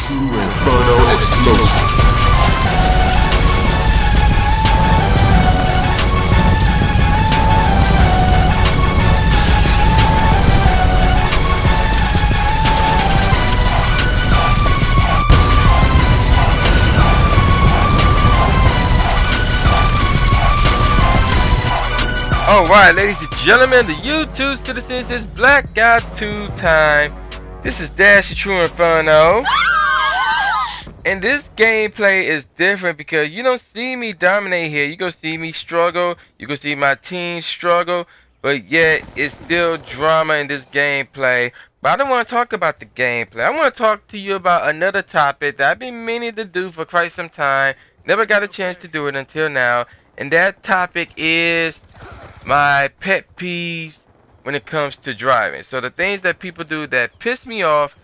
Tru Inferno explosion. Alright, ladies and gentlemen, the YouTube citizens, it's Black Guy 2 time. This is Dash Tru Inferno. And this gameplay is different because you don't see me dominate here. You gonna see me struggle. You gonna see my team struggle. But yet, it's still drama in this gameplay. But I don't want to talk about the gameplay. I want to talk to you about another topic that I've been meaning to do for quite some time. Never got a chance to do it until now. And that topic is my pet peeves when it comes to driving. So the things that people do that piss me off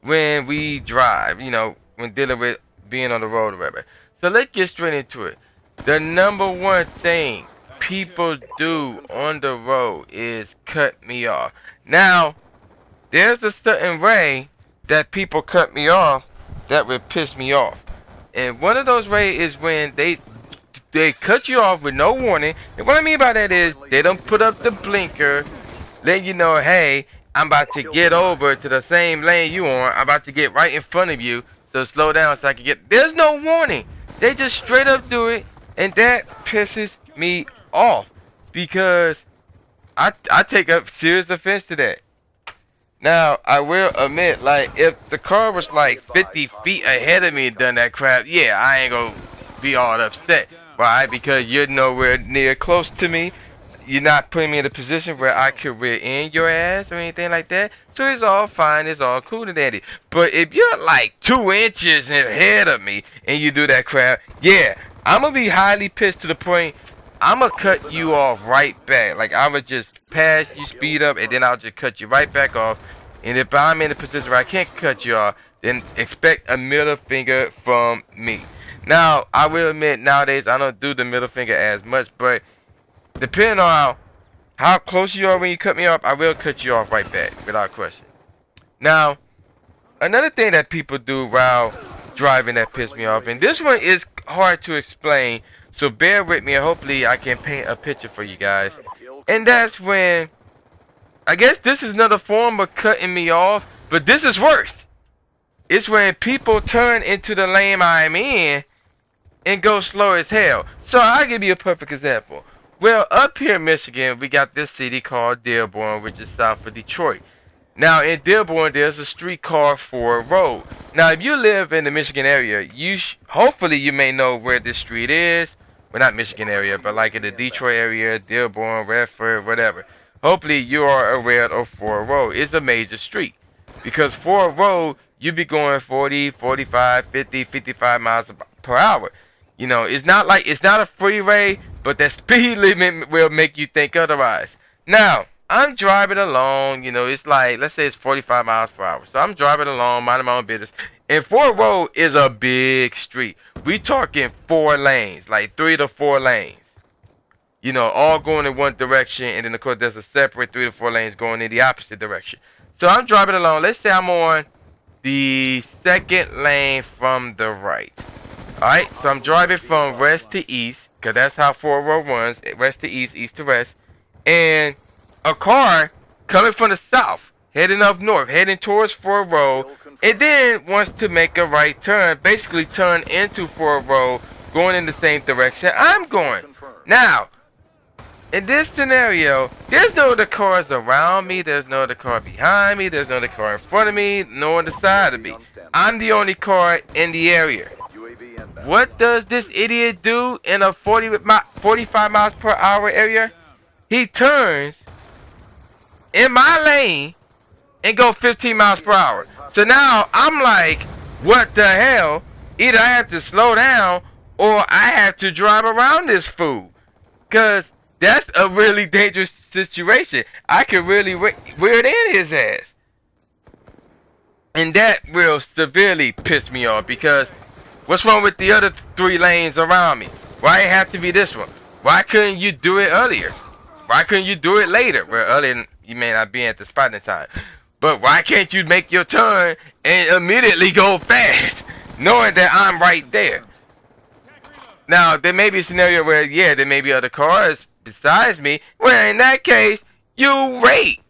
when we drive, you know, when dealing with being on the road or whatever. So let's get straight into it. The number one thing people do on the road is cut me off. Now, there's a certain way that people cut me off that would piss me off. And one of those ways is when they cut you off with no warning. And what I mean by that is they don't put up the blinker, letting you know, hey, I'm about to get over to the same lane you on. I'm about to get right in front of you, so slow down so I can get. There's no warning. They just straight up do it, and that pisses me off because I take up serious offense to that. Now, I will admit, like, if the car was like 50 feet ahead of me and done that crap, yeah, I ain't gonna be all upset. Why? Because you're nowhere near close to me. You're not putting me in a position where I could rear end your ass or anything like that. So it's all fine. It's all cool and dandy. But if you're like 2 inches ahead of me and you do that crap, yeah, I'm going to be highly pissed to the point I'm going to cut you off right back. Like, I'm going to just pass you, speed up, and then I'll just cut you right back off. And if I'm in a position where I can't cut you off, then expect a middle finger from me. Now, I will admit, nowadays, I don't do the middle finger as much, but depending on how close you are when you cut me off, I will cut you off right back, without question. Now, another thing that people do while driving that piss me off, and this one is hard to explain, so bear with me, and hopefully I can paint a picture for you guys. And that's when, I guess this is another form of cutting me off, but this is worse. It's when people turn into the lane I'm in and go slow as hell. So I'll give you a perfect example. Well, up here in Michigan, we got this city called Dearborn, which is south of Detroit. Now, in Dearborn, there's a streetcar for a road. Now, if you live in the Michigan area, hopefully you may know where this street is. Well, not Michigan area, but like in the Detroit area, Dearborn, Redford, whatever. Hopefully you are aware of Ford Road. It's a major street. Because Ford Road, you be going 40, 45, 50, 55 miles per hour. You know, it's not a freeway, but that speed limit will make you think otherwise. Now, I'm driving along, you know, it's like, let's say it's 45 miles per hour. So I'm driving along, minding my own business. And Ford Road is a big street. We talking 4 lanes, like 3 to 4 lanes. You know, all going in one direction, and then of course there's a separate 3 to 4 lanes going in the opposite direction. So I'm driving along, let's say I'm on the second lane from the right. Alright, so I'm driving from west to east, because that's how Ford Road runs, west to east, east to west. And a car coming from the south, heading up north, heading towards Ford Road, and then wants to make a right turn, basically turn into Ford Road, going in the same direction I'm going. Now, in this scenario, there's no other cars around me, there's no other car behind me, there's no other car in front of me, no on the side of me. I'm the only car in the area. What does this idiot do in a 45 miles per hour area? He turns in my lane and go 15 miles per hour. So now I'm like, what the hell? Either I have to slow down or I have to drive around this fool. Because that's a really dangerous situation. I could really rear it in his ass. And that will severely piss me off because what's wrong with the other 3 lanes around me? Why it have to be this one? Why couldn't you do it earlier? Why couldn't you do it later? Well, earlier you may not be at the spot in time. But why can't you make your turn and immediately go fast, knowing that I'm right there? Now, there may be a scenario where, yeah, there may be other cars besides me, where in that case, you rate.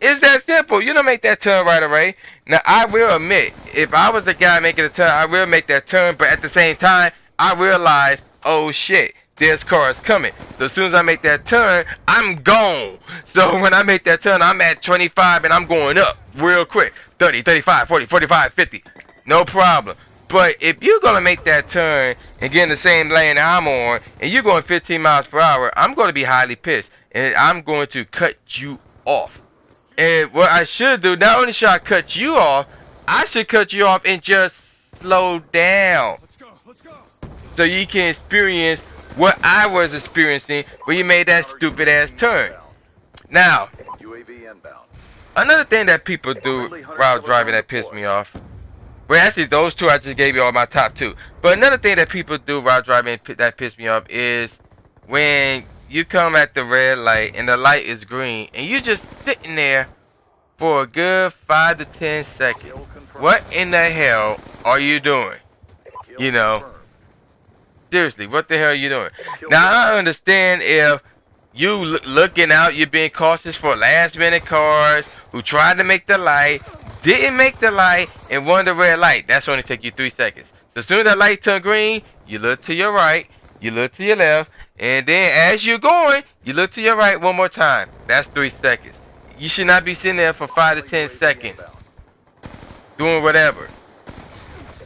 It's that simple. You don't make that turn right away. Now, I will admit, if I was the guy making the turn, I will make that turn, but at the same time, I realize, oh shit, there's cars coming. So as soon as I make that turn, I'm gone. So when I make that turn, I'm at 25 and I'm going up real quick. 30, 35, 40, 45, 50. No problem. But if you're going to make that turn and get in the same lane I'm on, and you're going 15 miles per hour, I'm going to be highly pissed. And I'm going to cut you off. And what I should do, not only should I cut you off, I should cut you off and just slow down. Let's go. So you can experience what I was experiencing when you made that stupid ass turn. Now, UAV inbound. another thing that people do while driving that pisses me off. Well, actually, those two I just gave you all my top two. But another thing that people do while driving that pisses me off is when you come at the red light and the light is green and you're just sitting there for a good 5 to 10 seconds. What in the hell are you doing? You know, seriously, what the hell are you doing? Now, I understand if you looking out, you're being cautious for last minute cars who tried to make the light, didn't make the light, and won the red light. That's only take you 3 seconds. So as soon as that light turn green, you look to your right, you look to your left, and then as you're going, you look to your right one more time. That's 3 seconds. You should not be sitting there for 5 to 10 seconds doing whatever.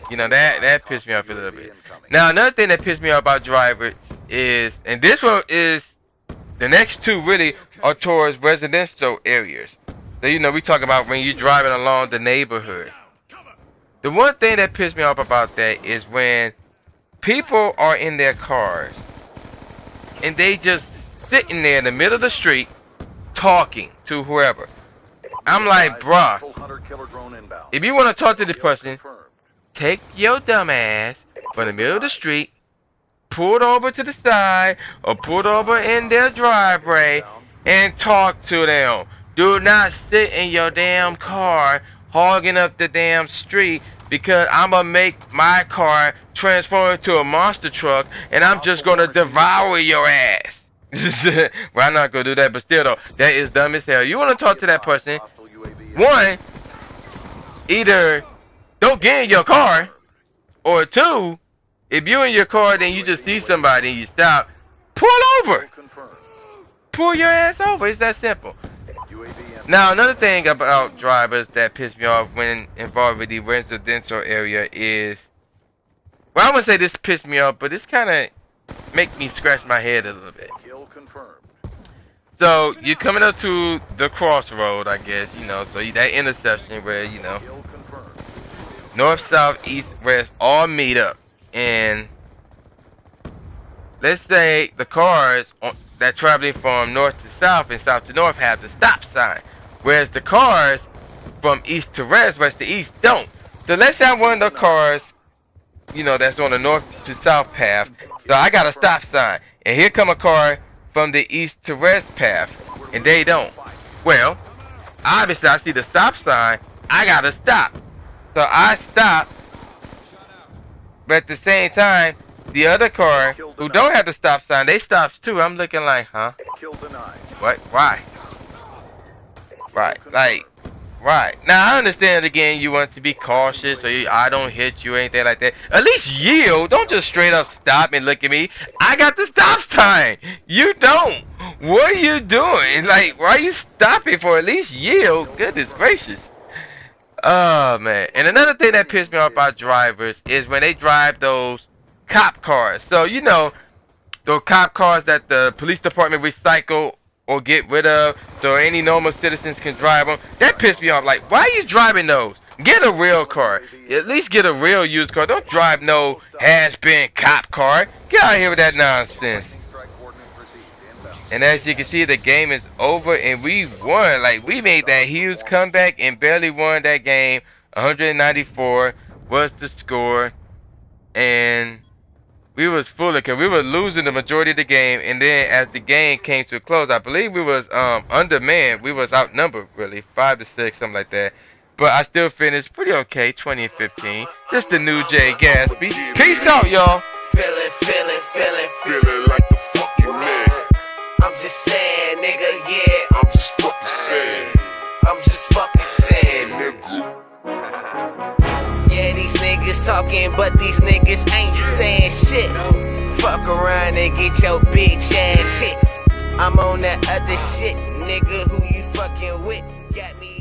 You know, that pissed me off a little bit. Now, another thing that pissed me off about drivers is, and this one is, the next two really are towards residential areas. So, you know, we talk about when you're driving along the neighborhood. The one thing that pissed me off about that is when people are in their cars and they just sitting there in the middle of the street talking to whoever. I'm like, bruh, if you want to talk to the person, take your dumb ass from the middle of the street, pull it over to the side, or pull it over in their driveway, and talk to them. Do not sit in your damn car hogging up the damn street, because I'm going to make my car transform into a monster truck, and I'm just going to devour your ass. Well, I'm not going to do that, but still though, that is dumb as hell. You want to talk to that person, one, either don't get in your car, or two, if you're in your car then you just see somebody and you stop, pull over. Pull your ass over. It's that simple. Now, another thing about drivers that piss me off when involved with the residential area is, well, I wouldn't say this pissed me off, but this kind of make me scratch my head a little bit. So, you're coming up to the crossroad, I guess, you know, so that intersection where, you know, north, south, east, west all meet up. And let's say the cars that traveling from north to south and south to north have the stop sign, whereas the cars from east to west to east don't. So let's say I'm one of the cars, you know, that's on the north to south path. So I got a stop sign, and here come a car from the east to west path, and they don't. Well, obviously I see the stop sign, I gotta stop. So I stop, but at the same time, the other car who don't have the stop sign, they stops too. I'm looking like, huh? What? Why? Right, like, right. Now I understand again you want to be cautious, so I don't hit you or anything like that. At least yield. Don't just straight up stop and look at me. I got the stop sign. You don't. What are you doing? Like, why are you stopping for? At least yield. Goodness gracious. Oh man. And another thing that pisses me off about drivers is when they drive those cop cars. So you know, those cop cars that the police department recycle or get rid of, so any normal citizens can drive them. That pissed me off. Like, why are you driving those? Get a real car. At least get a real used car. Don't drive no has-been cop car. Get out of here with that nonsense. And as you can see, the game is over and we won. Like, we made that huge comeback and barely won that game. 194 was the score. And we was fooling because we were losing the majority of the game, and then as the game came to a close, I believe we was undermanned. We was outnumbered really, 5-6, something like that. But I still finished pretty okay, 20 and 15. Just the new Jay Gatsby. Peace out, y'all. Feeling like the fucking man. I'm just saying, nigga, yeah. I'm just fucking saying, I'm just fucking saying. nigga. Yeah, these niggas talking, but these niggas ain't saying shit. Fuck around and get your bitch ass hit. I'm on that other shit, nigga. Who you fucking with? Got me